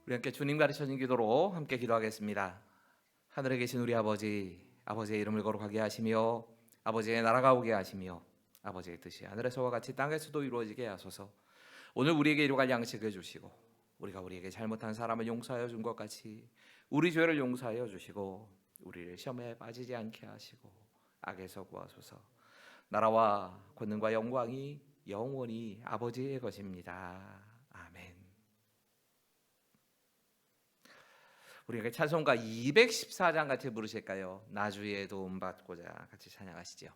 우리 함께 주님 가르쳐준 기도로 함께 기도하겠습니다. 하늘에 계신 우리 아버지, 아버지의 이름을 거룩하게 하시며 아버지의 나라가 오게 하시며 아버지의 뜻이 하늘에서와 같이 땅에서도 이루어지게 하소서. 오늘 우리에게 이루갈 양식을 주시고 우리가 우리에게 잘못한 사람을 용서하여 준 것 같이 우리 죄를 용서하여 주시고 우리를 시험에 빠지지 않게 하시고 악에서 구하소서. 나라와 권능과 영광이 영원히 아버지의 것입니다. 아멘. 우리가 찬송가 214장 같이 부르실까요? 나주의 도움 받고자 같이 찬양하시죠.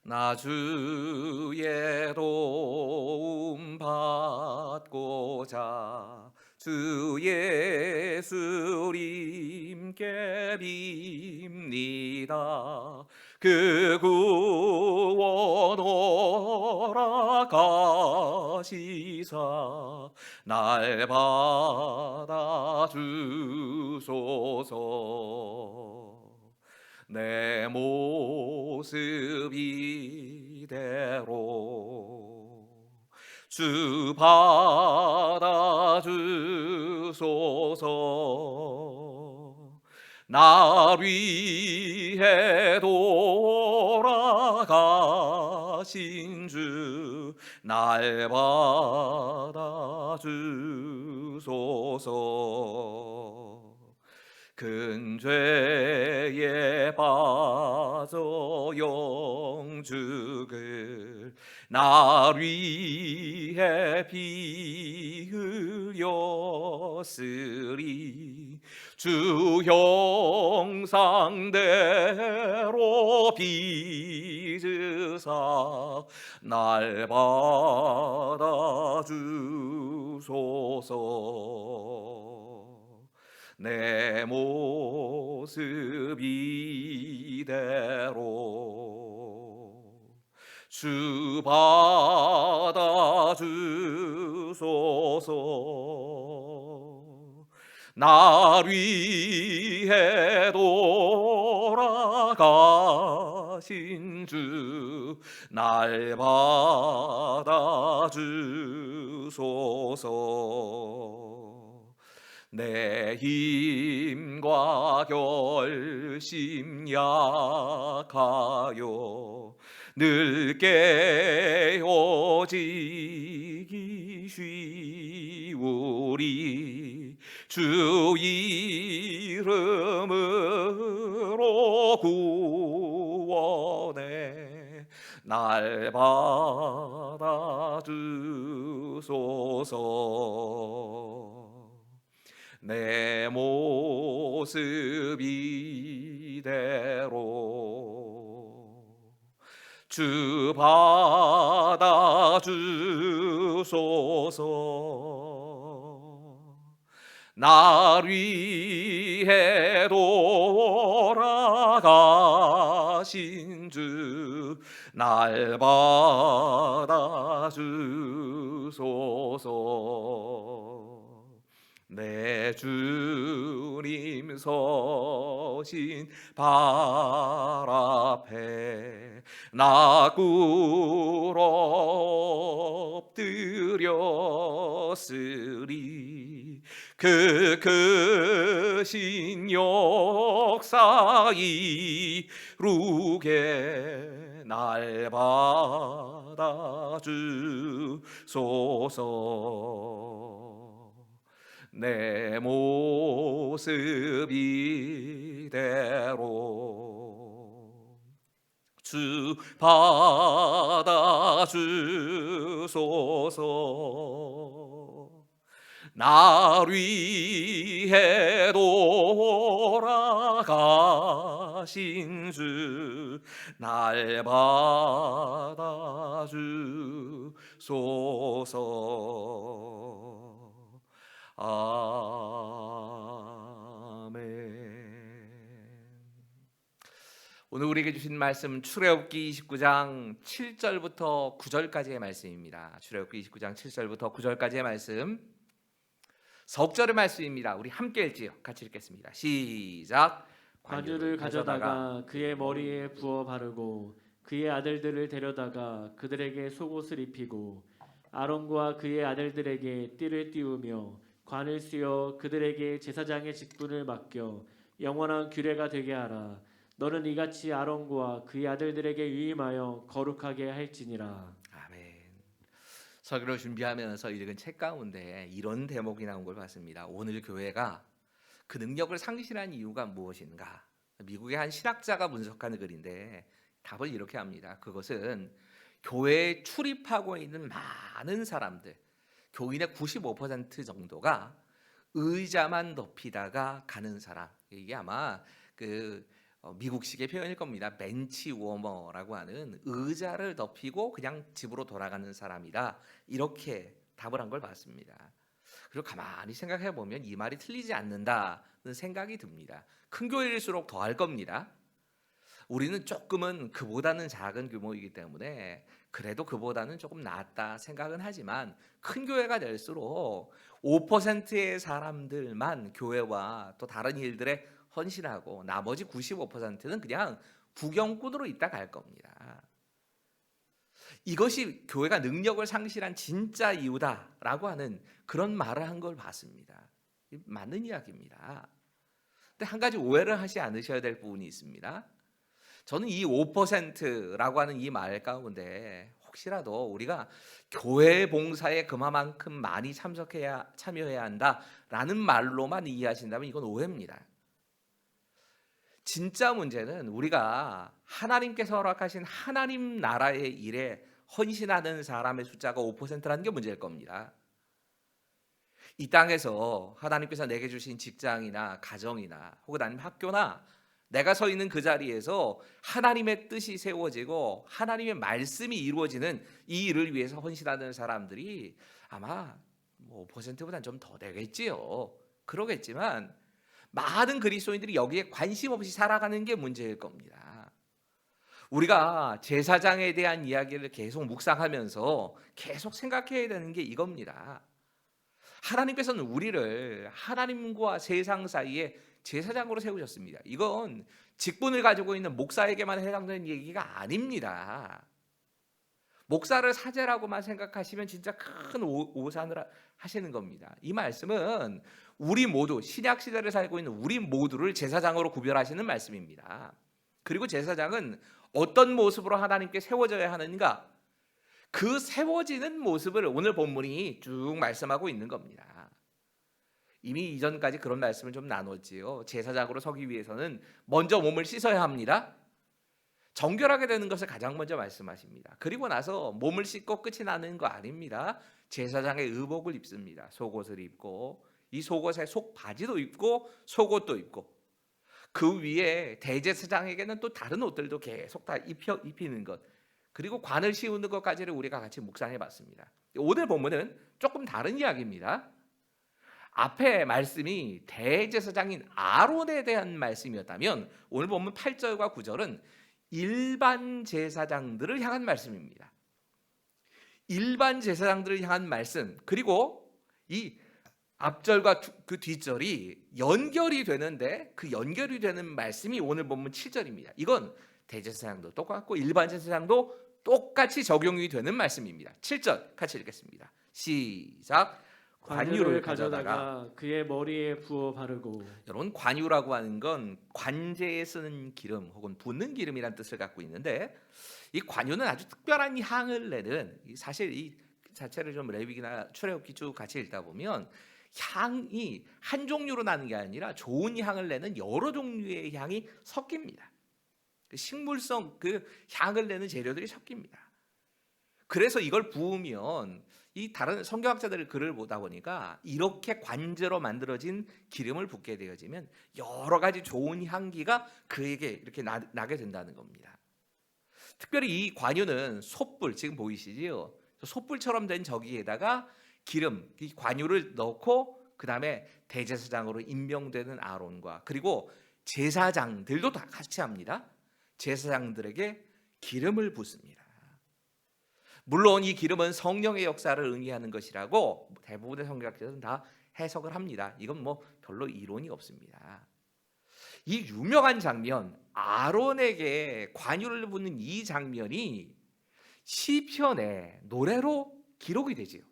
나주의 도움 받고자 주 예수님께 빕니다. 그 구원 허락하시사 날 받아 주소서. 내 모습 이대로 주 받아 주소서. 날 위해 돌아가신 주 날 받아 주소서. 큰 죄에 빠져 영죽을 날 위해 피 흘렸으리. 주 형상대로 빚으사 날 받아 주소서. 내 모습 이대로 주 받아 주소서. 날 위해 돌아가신 주 날 받아 주소서. 내 힘과 결심 약하여 늘 깨어지기 쉬우리. 주 이름으로 구원해 날 받아 주소서. 내 모습 이대로 주 받아 주소서. 날 위해 돌아가신 주 날 받아 주소서. 내 주님 서신 발 앞에 나 꿇어 엎드렸으리. 그 크신 역사 이루게 날 받아 주소서. 내 모습 이대로 주 받아 주소서. 날 위해 돌아가신 주 날 받아 주소서. 아멘. 오늘 우리에게 주신 말씀 출애굽기 29장 7절부터 9절까지의 말씀입니다. 출애굽기 29장 7절부터 9절까지의 말씀, 석절의 말씀입니다. 우리 함께 읽지요. 같이 읽겠습니다. 시작. 관유를 가져다가 그의 머리에 부어 바르고 그의 아들들을 데려다가 그들에게 속옷을 입히고 아론과 그의 아들들에게 띠를 띄우며 관을 씌워 그들에게 제사장의 직분을 맡겨 영원한 규례가 되게 하라. 너는 이같이 아론과 그의 아들들에게 위임하여 거룩하게 할지니라. 아멘. 설교를 준비하면서 읽은 책 가운데 이런 대목이 나온 걸 봤습니다. 오늘 교회가 그 능력을 상실한 이유가 무엇인가? 미국의 한 신학자가 분석하는 글인데 답을 이렇게 합니다. 그것은 교회에 출입하고 있는 많은 사람들, 교인의 95% 정도가 의자만 덮이다가 가는 사람. 이게 아마 미국식의 표현일 겁니다. 벤치 워머라고 하는 의자를 덮이고 그냥 집으로 돌아가는 사람이다. 이렇게 답을 한 걸 봤습니다. 그리고 가만히 생각해 보면 이 말이 틀리지 않는다는 생각이 듭니다. 큰 교회일수록 더 할 겁니다. 우리는 조금은 그보다는 작은 규모이기 때문에 그래도 그보다는 조금 낫다 생각은 하지만 큰 교회가 될수록 5%의 사람들만 교회와 또 다른 일들에 헌신하고 나머지 95%는 그냥 구경꾼으로 있다 갈 겁니다. 이것이 교회가 능력을 상실한 진짜 이유다라고 하는 그런 말을 한 걸 봤습니다. 맞는 이야기입니다. 근데 한 가지 오해를 하지 않으셔야 될 부분이 있습니다. 저는 이 5%라고 하는 이 말 가운데 혹시라도 우리가 교회 봉사에 그만큼 많이 참여해야 한다라는 말로만 이해하신다면 이건 오해입니다. 진짜 문제는 우리가 하나님께서 허락하신 하나님 나라의 일에 헌신하는 사람의 숫자가 5%라는 게 문제일 겁니다. 이 땅에서 하나님께서 내게 주신 직장이나 가정이나 혹은 아니면 학교나 내가 서 있는 그 자리에서 하나님의 뜻이 세워지고 하나님의 말씀이 이루어지는 이 일을 위해서 헌신하는 사람들이 아마 5%보다는 좀 더 되겠지요. 그러겠지만 많은 그리스도인들이 여기에 관심 없이 살아가는 게 문제일 겁니다. 우리가 제사장에 대한 이야기를 계속 묵상하면서 계속 생각해야 되는 게 이겁니다. 하나님께서는 우리를 하나님과 세상 사이에 제사장으로 세우셨습니다. 이건 직분을 가지고 있는 목사에게만 해당되는 얘기가 아닙니다. 목사를 사제라고만 생각하시면 진짜 큰 오산을 하시는 겁니다. 이 말씀은 우리 모두 신약 시대를 살고 있는 우리 모두를 제사장으로 구별하시는 말씀입니다. 그리고 제사장은 어떤 모습으로 하나님께 세워져야 하는가? 그 세워지는 모습을 오늘 본문이 쭉 말씀하고 있는 겁니다. 이미 이전까지 그런 말씀을 좀 나눴지요. 제사장으로 서기 위해서는 먼저 몸을 씻어야 합니다. 정결하게 되는 것을 가장 먼저 말씀하십니다. 그리고 나서 몸을 씻고 끝이 나는 거 아닙니다. 제사장의 의복을 입습니다. 속옷을 입고 이 속옷에 속바지도 입고 속옷도 입고 그 위에 대제사장에게는 또 다른 옷들도 계속 다 입히는 것, 그리고 관을 씌우는 것까지를 우리가 같이 묵상해 봤습니다. 오늘 본문은 조금 다른 이야기입니다. 앞에 말씀이 대제사장인 아론에 대한 말씀이었다면 오늘 본문 8절과 9절은 일반 제사장들을 향한 말씀입니다. 일반 제사장들을 향한 말씀, 그리고 이 앞절과 그 뒷절이 연결이 되는데 그 연결이 되는 말씀이 오늘 본문 7절입니다. 이건 대제사장도 똑같고 일반 제사장도 똑같이 적용이 되는 말씀입니다. 7절 같이 읽겠습니다. 시작. 관유를 가져다가 그의 머리에 부어 바르고. 여러분, 관유라고 하는 건 관제에 쓰는 기름 혹은 붓는 기름이라는 뜻을 갖고 있는데 이 관유는 아주 특별한 향을 내는, 사실 이 자체를 좀 레위기나 출애굽기 쭉 같이 읽다 보면 향이 한 종류로 나는 게 아니라 좋은 향을 내는 여러 종류의 향이 섞입니다. 식물성 그 향을 내는 재료들이 섞입니다. 그래서 이걸 부으면 이 다른 성경학자들의 글을 보다 보니까 이렇게 관제로 만들어진 기름을 붓게 되어지면 여러 가지 좋은 향기가 그에게 이렇게 나게 된다는 겁니다. 특별히 이 관유는 솥불, 지금 보이시지요? 솥불처럼 된 저기에다가 기름, 이 관유를 넣고 그 다음에 대제사장으로 임명되는 아론과 그리고 제사장들도 다 같이 합니다. 제사장들에게 기름을 붓습니다. 물론 이 기름은 성령의 역사를 의미하는 것이라고 대부분의 성경학자들은 다 해석을 합니다. 이건 별로 이론이 없습니다. 이 유명한 장면, 아론에게 관유를 붓는 이 장면이 시편에 노래로 기록이 되지요.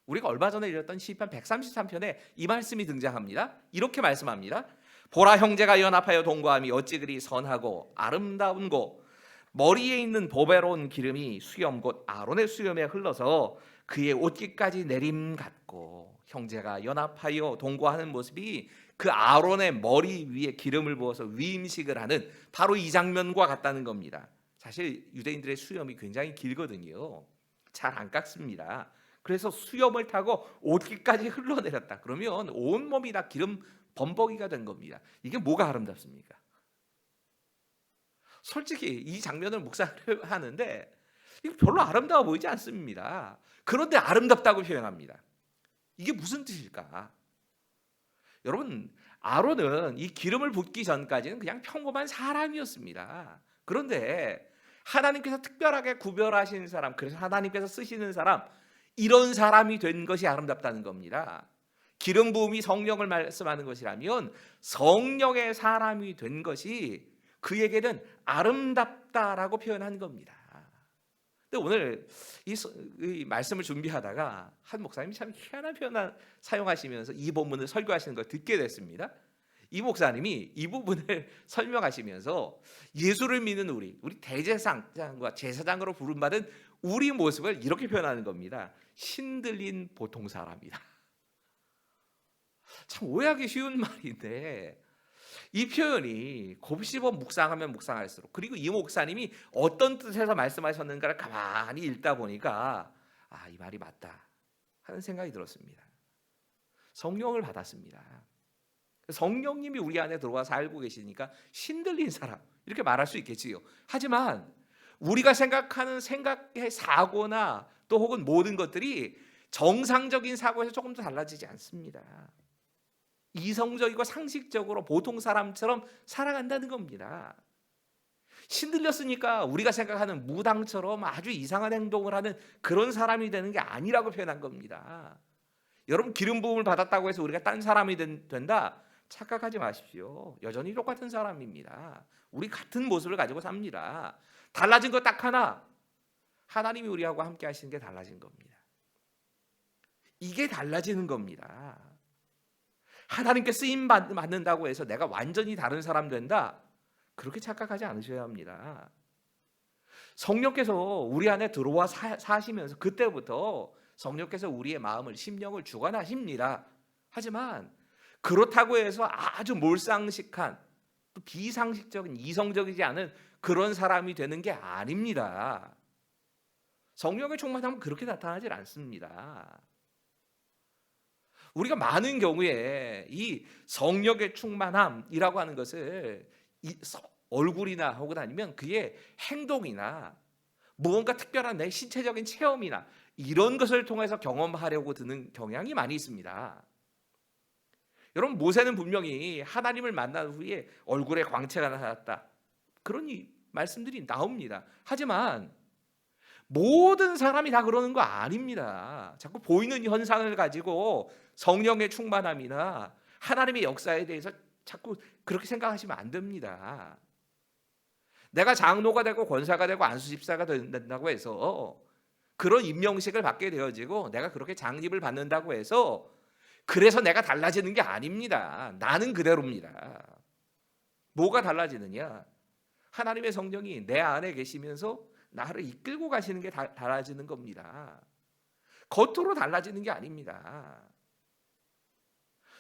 우리가 얼마 전에 읽었던 시편 133편에 이 말씀이 등장합니다. 이렇게 말씀합니다. 보라, 형제가 연합하여 동거함이 어찌 그리 선하고 아름다운고, 머리에 있는 보배로운 기름이 수염 곧 아론의 수염에 흘러서 그의 옷깃까지 내림 같고. 형제가 연합하여 동거하는 모습이 그 아론의 머리 위에 기름을 부어서 위임식을 하는 바로 이 장면과 같다는 겁니다. 사실 유대인들의 수염이 굉장히 길거든요. 잘 안 깎습니다. 그래서 수염을 타고 옷깃까지 흘러내렸다. 그러면 온몸이 다 기름 범벅이가 된 겁니다. 이게 뭐가 아름답습니까? 솔직히 이 장면을 묵상을 하는데 이거 별로 아름다워 보이지 않습니다. 그런데 아름답다고 표현합니다. 이게 무슨 뜻일까? 여러분, 아론은 이 기름을 붓기 전까지는 그냥 평범한 사람이었습니다. 그런데 하나님께서 특별하게 구별하신 사람, 그래서 하나님께서 쓰시는 사람, 이런 사람이 된 것이 아름답다는 겁니다. 기름 부음이 성령을 말씀하는 것이라면 성령의 사람이 된 것이 그에게는 아름답다라고 표현한 겁니다. 근데 오늘 이 말씀을 준비하다가 한 목사님이 참 희한한 표현을 사용하시면서 이 본문을 설교하시는 걸 듣게 됐습니다. 이 목사님이 이 부분을 설명하시면서 예수를 믿는 우리 대제사장과 제사장으로 부름받은 우리 모습을 이렇게 표현하는 겁니다. 신들린 보통 사람이다. 참 오해하기 쉬운 말인데 이 표현이 곱씹어 묵상하면 묵상할수록, 그리고 이 목사님이 어떤 뜻에서 말씀하셨는가를 가만히 읽다 보니까 이 말이 맞다 하는 생각이 들었습니다. 성령을 받았습니다. 성령님이 우리 안에 들어와 살고 계시니까 신들린 사람 이렇게 말할 수 있겠지요. 하지만 우리가 생각하는 생각의 사고나 또 혹은 모든 것들이 정상적인 사고에서 조금 더 달라지지 않습니다. 이성적이고 상식적으로 보통 사람처럼 살아간다는 겁니다. 신들렸으니까 우리가 생각하는 무당처럼 아주 이상한 행동을 하는 그런 사람이 되는 게 아니라고 표현한 겁니다. 여러분, 기름 부음을 받았다고 해서 우리가 딴 사람이 된다 착각하지 마십시오. 여전히 똑같은 사람입니다. 우리 같은 모습을 가지고 삽니다. 달라진 거 딱 하나, 하나님이 우리하고 함께 하시는 게 달라진 겁니다. 이게 달라지는 겁니다. 하나님께 쓰임 받는다고 해서 내가 완전히 다른 사람 된다, 그렇게 착각하지 않으셔야 합니다. 성령께서 우리 안에 들어와 사시면서 그때부터 성령께서 우리의 마음을, 심령을 주관하십니다. 하지만 그렇다고 해서 아주 몰상식한, 또 비상식적인, 이성적이지 않은 그런 사람이 되는 게 아닙니다. 성령의 충만함은 그렇게 나타나질 않습니다. 우리가 많은 경우에 이 성령의 충만함이라고 하는 것을 얼굴이나 혹은 아니면 그의 행동이나 무언가 특별한 내 신체적인 체험이나 이런 것을 통해서 경험하려고 드는 경향이 많이 있습니다. 여러분, 모세는 분명히 하나님을 만난 후에 얼굴에 광채가 나타났다, 그런 말씀들이 나옵니다. 하지만 모든 사람이 다 그러는 거 아닙니다. 자꾸 보이는 현상을 가지고 성령의 충만함이나 하나님의 역사에 대해서 자꾸 그렇게 생각하시면 안 됩니다. 내가 장로가 되고 권사가 되고 안수집사가 된다고 해서, 그런 임명식을 받게 되어지고 내가 그렇게 장립을 받는다고 해서 그래서 내가 달라지는 게 아닙니다. 나는 그대로입니다. 뭐가 달라지느냐? 하나님의 성령이 내 안에 계시면서 나를 이끌고 가시는 게 달라지는 겁니다. 겉으로 달라지는 게 아닙니다.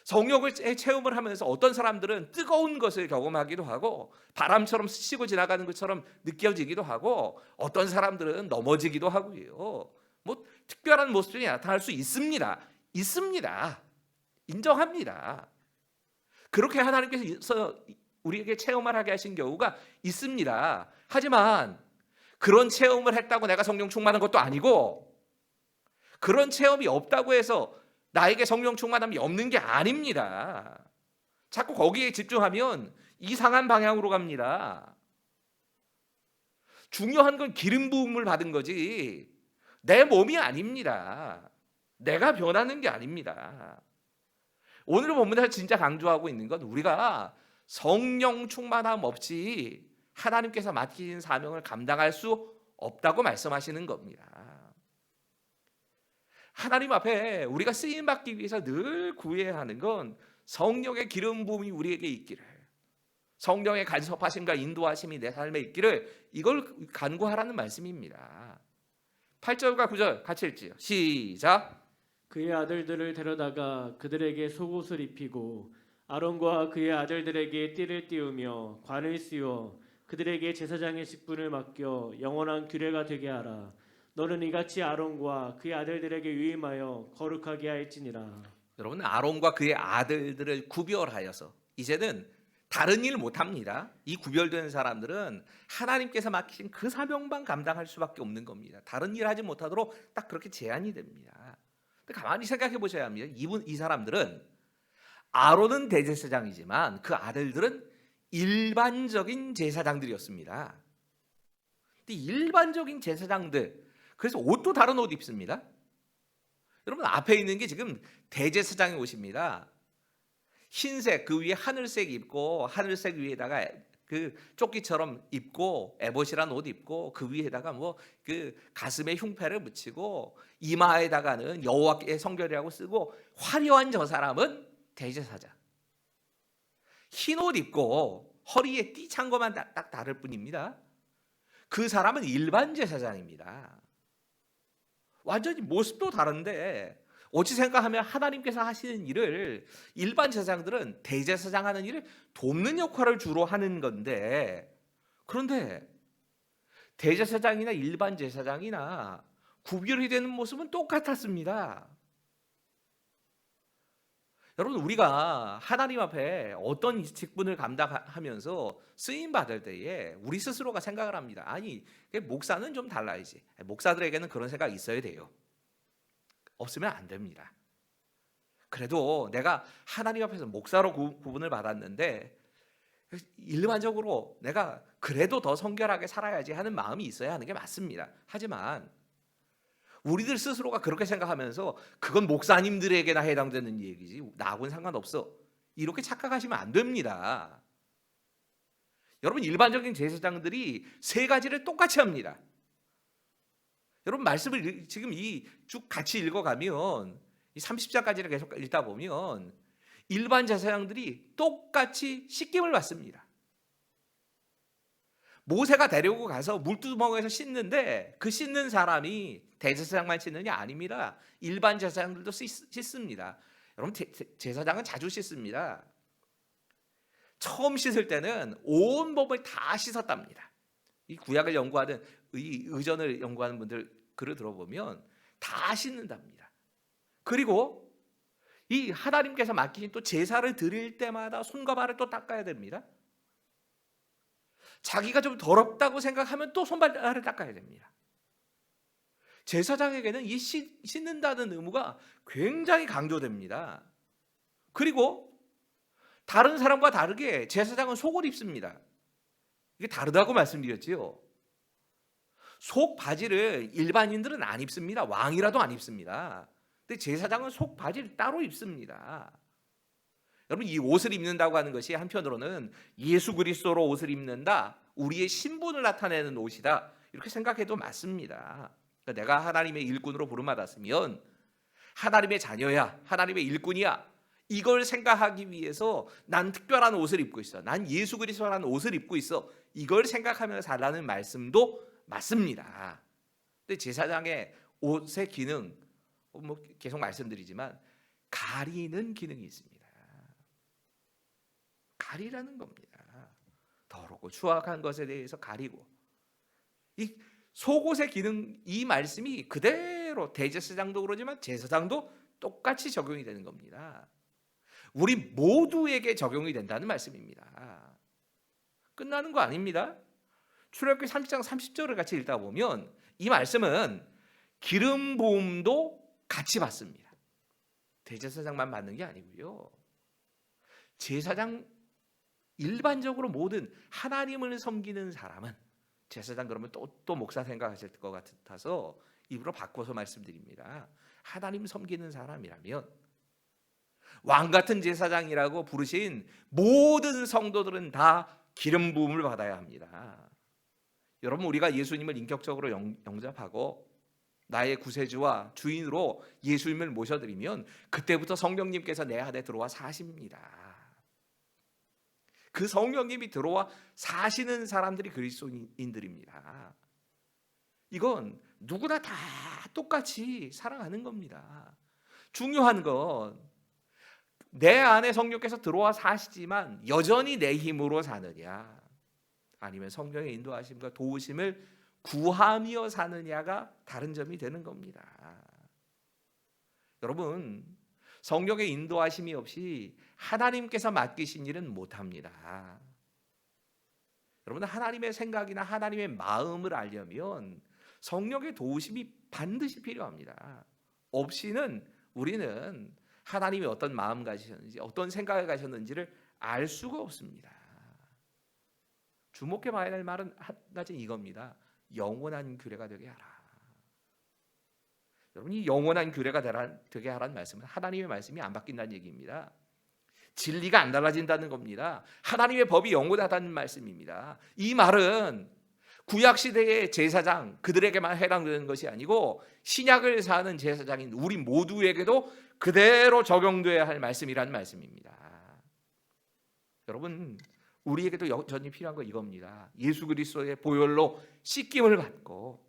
성령을 체험을 하면서 어떤 사람들은 뜨거운 것을 경험하기도 하고 바람처럼 스치고 지나가는 것처럼 느껴지기도 하고, 어떤 사람들은 넘어지기도 하고요. 뭐 특별한 모습이 나타날 수 있습니다. 인정합니다. 그렇게 하나님께서 우리에게 체험을 하게 하신 경우가 있습니다. 하지만 그런 체험을 했다고 내가 성령 충만한 것도 아니고, 그런 체험이 없다고 해서 나에게 성령 충만함이 없는 게 아닙니다. 자꾸 거기에 집중하면 이상한 방향으로 갑니다. 중요한 건 기름 부음을 받은 거지 내 몸이 아닙니다. 내가 변하는 게 아닙니다. 오늘 본문에서 진짜 강조하고 있는 건 우리가 성령 충만함 없이 하나님께서 맡기신 사명을 감당할 수 없다고 말씀하시는 겁니다. 하나님 앞에 우리가 쓰임 받기 위해서 늘 구해야 하는 건 성령의 기름 부음이 우리에게 있기를, 성령의 간섭하심과 인도하심이 내 삶에 있기를, 이걸 간구하라는 말씀입니다. 8절과 9절 같이 읽지요. 시작. 그의 아들들을 데려다가 그들에게 속옷을 입히고 아론과 그의 아들들에게 띠를 띄우며 관을 씌워 그들에게 제사장의 직분을 맡겨 영원한 규례가 되게 하라. 너는 이같이 아론과 그의 아들들에게 유임하여 거룩하게 할지니라. 여러분, 아론과 그의 아들들을 구별하여서 이제는 다른 일 못합니다. 이 구별된 사람들은 하나님께서 맡기신 그 사명만 감당할 수밖에 없는 겁니다. 다른 일 하지 못하도록 딱 그렇게 제한이 됩니다. 근데 가만히 생각해 보셔야 합니다. 이 사람들은, 아론은 대제사장이지만 그 아들들은 일반적인 제사장들이었습니다. 근데 일반적인 제사장들, 그래서 옷도 다른 옷 입습니다. 여러분, 앞에 있는 게 지금 대제사장의 옷입니다. 흰색, 그 위에 하늘색 입고, 하늘색 위에다가 그 조끼처럼 입고, 에봇이란 옷 입고, 그 위에다가 뭐 그 가슴에 흉패를 붙이고, 이마에다가는 여호와의 성결이라고 쓰고, 화려한 저 사람은 대제사장. 흰 옷 입고 허리에 띠 찬 것만 딱 다를 뿐입니다. 그 사람은 일반 제사장입니다. 완전히 모습도 다른데, 어찌 생각하면 하나님께서 하시는 일을, 일반 제사장들은 대제사장 하는 일을 돕는 역할을 주로 하는 건데, 그런데 대제사장이나 일반 제사장이나 구별이 되는 모습은 똑같았습니다. 여러분, 우리가 하나님 앞에 어떤 직분을 감당하면서 쓰임 받을 때에 우리 스스로가 생각을 합니다. 아니, 목사는 좀 달라야지. 목사들에게는 그런 생각이 있어야 돼요. 없으면 안 됩니다. 그래도 내가 하나님 앞에서 목사로 구분을 받았는데 일반적으로 내가 그래도 더 성결하게 살아야지 하는 마음이 있어야 하는 게 맞습니다. 하지만 우리들 스스로가 그렇게 생각하면서 그건 목사님들에게나 해당되는 얘기지 나하고는 상관없어, 이렇게 착각하시면 안 됩니다. 여러분, 일반적인 제사장들이 세 가지를 똑같이 합니다. 여러분, 말씀을 지금 이 쭉 같이 읽어가면, 이 30장까지를 계속 읽다 보면 일반 제사장들이 똑같이 씻김을 받습니다. 모세가 데리고 가서 물두멍에서 씻는데 그 씻는 사람이 대제사장만 씻는 게 아닙니다. 일반 제사장들도 씻습니다. 여러분, 제사장은 자주 씻습니다. 처음 씻을 때는 온 몸을 다 씻었답니다. 이 구약을 연구하는 의전을 연구하는 분들 글을 들어보면 다 씻는답니다. 그리고 이 하나님께서 맡기신 또 제사를 드릴 때마다 손과 발을 또 닦아야 됩니다. 자기가 좀 더럽다고 생각하면 또 손발을 닦아야 됩니다. 제사장에게는 이 씻는다는 의무가 굉장히 강조됩니다. 그리고 다른 사람과 다르게 제사장은 속을 입습니다. 이게 다르다고 말씀드렸지요. 속 바지를 일반인들은 안 입습니다. 왕이라도 안 입습니다. 근데 제사장은 속 바지를 따로 입습니다. 여러분, 이 옷을 입는다고 하는 것이 한편으로는 예수 그리스도로 옷을 입는다, 우리의 신분을 나타내는 옷이다, 이렇게 생각해도 맞습니다. 그러니까 내가 하나님의 일꾼으로 부름받았으면 하나님의 자녀야, 하나님의 일꾼이야, 이걸 생각하기 위해서 난 특별한 옷을 입고 있어, 난 예수 그리스도라는 옷을 입고 있어, 이걸 생각하면서 살라는 말씀도 맞습니다. 근데 제사장의 옷의 기능, 뭐 계속 말씀드리지만 가리는 기능이 있습니다. 가리라는 겁니다. 더럽고 추악한 것에 대해서 가리고, 이 속옷의 기능, 이 말씀이 그대로 대제사장도 그러지만 제사장도 똑같이 적용이 되는 겁니다. 우리 모두에게 적용이 된다는 말씀입니다. 끝나는 거 아닙니다. 출애굽기 30장 30절을 같이 읽다 보면 이 말씀은 기름 부음도 같이 받습니다. 대제사장만 받는 게 아니고요, 제사장, 일반적으로 모든 하나님을 섬기는 사람은, 제사장 그러면 또 목사 생각하실 것 같아서 입으로 바꿔서 말씀드립니다. 하나님 섬기는 사람이라면 왕 같은 제사장이라고 부르신 모든 성도들은 다 기름 부음을 받아야 합니다. 여러분, 우리가 예수님을 인격적으로 영접하고 나의 구세주와 주인으로 예수님을 모셔드리면 그때부터 성령님께서 내 안에 들어와 사십니다. 그 성령님이 들어와 사시는 사람들이 그리스도인들입니다. 이건 누구나 다 똑같이 살아가는 겁니다. 중요한 건 내 안에 성령께서 들어와 사시지만 여전히 내 힘으로 사느냐, 아니면 성령의 인도하심과 도우심을 구하며 사느냐가 다른 점이 되는 겁니다. 여러분, 성령의 인도하심이 없이 하나님께서 맡기신 일은 못합니다. 여러분, 하나님의 생각이나 하나님의 마음을 알려면 성령의 도우심이 반드시 필요합니다. 없이는 우리는 하나님이 어떤 마음 가지셨는지, 어떤 생각을 가졌는지를 알 수가 없습니다. 주목해 봐야 할 말은 한 가지 이겁니다. 영원한 규례가 되게 하라. 여러분이 영원한 규례가 되게 하라는 말씀은 하나님의 말씀이 안 바뀐다는 얘기입니다. 진리가 안 달라진다는 겁니다. 하나님의 법이 영원하다는 말씀입니다. 이 말은 구약 시대의 제사장 그들에게만 해당되는 것이 아니고 신약을 사는 제사장인 우리 모두에게도 그대로 적용돼야 할 말씀이라는 말씀입니다. 여러분, 우리에게도 여전히 필요한 거 이겁니다. 예수 그리스도의 보혈로 씻김을 받고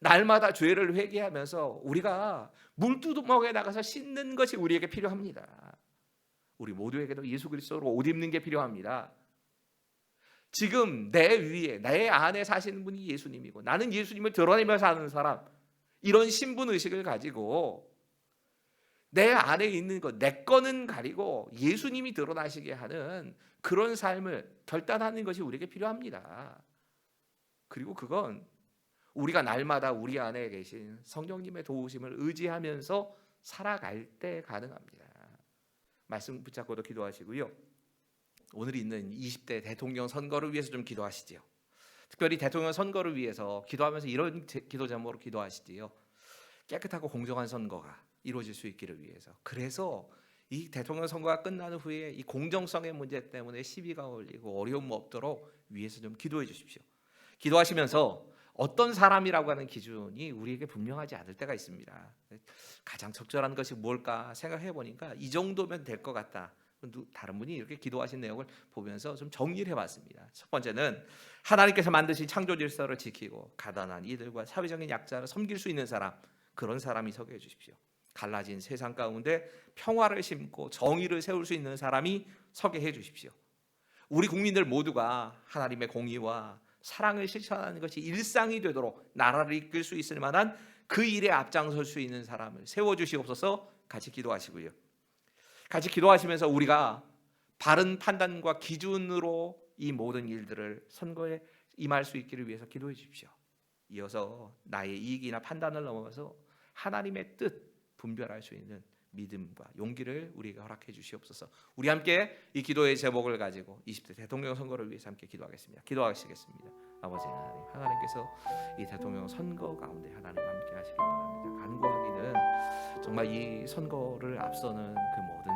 날마다 죄를 회개하면서 우리가 물두멍에 나가서 씻는 것이 우리에게 필요합니다. 우리 모두에게도 예수 그리스도로 옷 입는 게 필요합니다. 지금 내 위에 내 안에 사시는 분이 예수님이고 나는 예수님을 드러내며 사는 사람, 이런 신분의식을 가지고 내 안에 있는 것, 내 거는 가리고 예수님이 드러나시게 하는 그런 삶을 결단하는 것이 우리에게 필요합니다. 그리고 그건 우리가 날마다 우리 안에 계신 성령님의 도우심을 의지하면서 살아갈 때 가능합니다. 말씀 붙잡고도 기도하시고요. 오늘 있는 20대 대통령 선거를 위해서 좀 기도하시지요. 특별히 대통령 선거를 위해서 기도하면서 이런 기도 제목으로 기도하시지요. 깨끗하고 공정한 선거가 이루어질 수 있기를 위해서. 그래서 이 대통령 선거가 끝난 후에 이 공정성의 문제 때문에 시비가 올리고 어려움 없도록 위해서 좀 기도해 주십시오. 기도하시면서 어떤 사람이라고 하는 기준이 우리에게 분명하지 않을 때가 있습니다. 가장 적절한 것이 뭘까 생각해 보니까 이 정도면 될 것 같다. 다른 분이 이렇게 기도하신 내용을 보면서 좀 정리를 해봤습니다. 첫 번째는 하나님께서 만드신 창조 질서를 지키고 가난한 이들과 사회적인 약자를 섬길 수 있는 사람, 그런 사람이 서게 해주십시오. 갈라진 세상 가운데 평화를 심고 정의를 세울 수 있는 사람이 서게 해주십시오. 우리 국민들 모두가 하나님의 공의와 사랑을 실천하는 것이 일상이 되도록 나라를 이끌 수 있을 만한 그 일에 앞장설 수 있는 사람을 세워주시옵소서. 같이 기도하시고요. 같이 기도하시면서 우리가 바른 판단과 기준으로 이 모든 일들을 선거에 임할 수 있기를 위해서 기도해 주십시오. 이어서 나의 이익이나 판단을 넘어서 하나님의 뜻 분별할 수 있는 믿음과 용기를 우리에게 허락해 주시옵소서. 우리 함께 이 기도의 제목을 가지고 20대 대통령 선거를 위해서 함께 기도하겠습니다. 기도하시겠습니다. 아버지 하나님, 하나님께서 이 대통령 선거 가운데 하나님 함께 하시길 바랍니다. 간구하기는 정말 이 선거를 앞서는 그 모든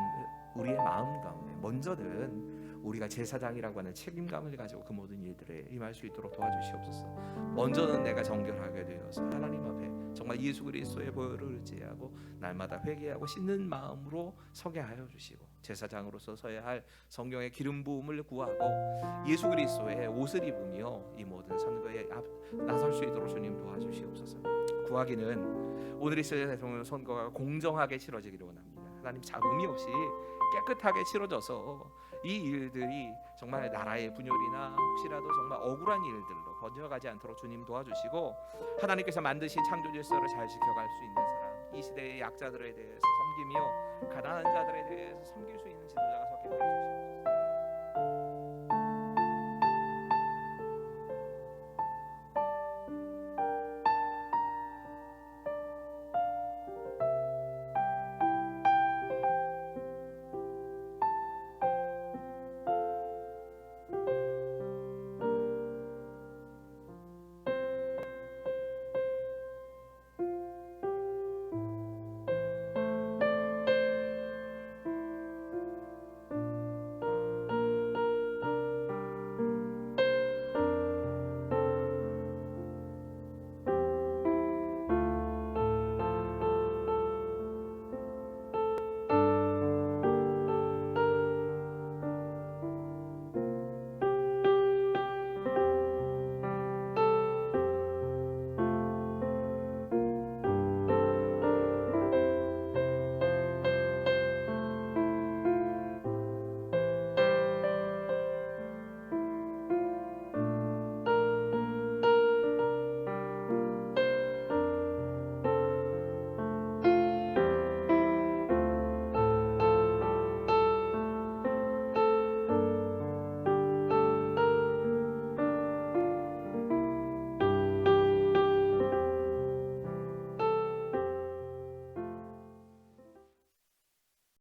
우리의 마음 가운데 먼저는 우리가 제사장이라고 하는 책임감을 가지고 그 모든 일들에 임할 수 있도록 도와주시옵소서. 먼저는 내가 정결하게 되어서 하나님 앞에 정말 예수 그리스도의 보혈을 의지하고 날마다 회개하고 씻는 마음으로 서게 하여 주시고 제사장으로서 서야 할 성령의 기름 부음을 구하고 예수 그리스도의 옷을 입으며 이 모든 선거에 나설 수 있도록 주님 도와주시옵소서. 구하기는 오늘 있을 대통령 선거가 공정하게 치러지기를 원합니다. 하나님, 잡음이 없이 깨끗하게 치러져서 이 일들이 정말 나라의 분열이나 혹시라도 정말 억울한 일들로 번져가지 않도록 주님 도와주시고 하나님께서 만드신 창조 질서를 잘 지켜갈 수 있는 사람, 이 시대의 약자들에 대해서 섬기며 가난한 자들에 대해서 섬길 수 있는 지도자가 섰게 해주시옵소서.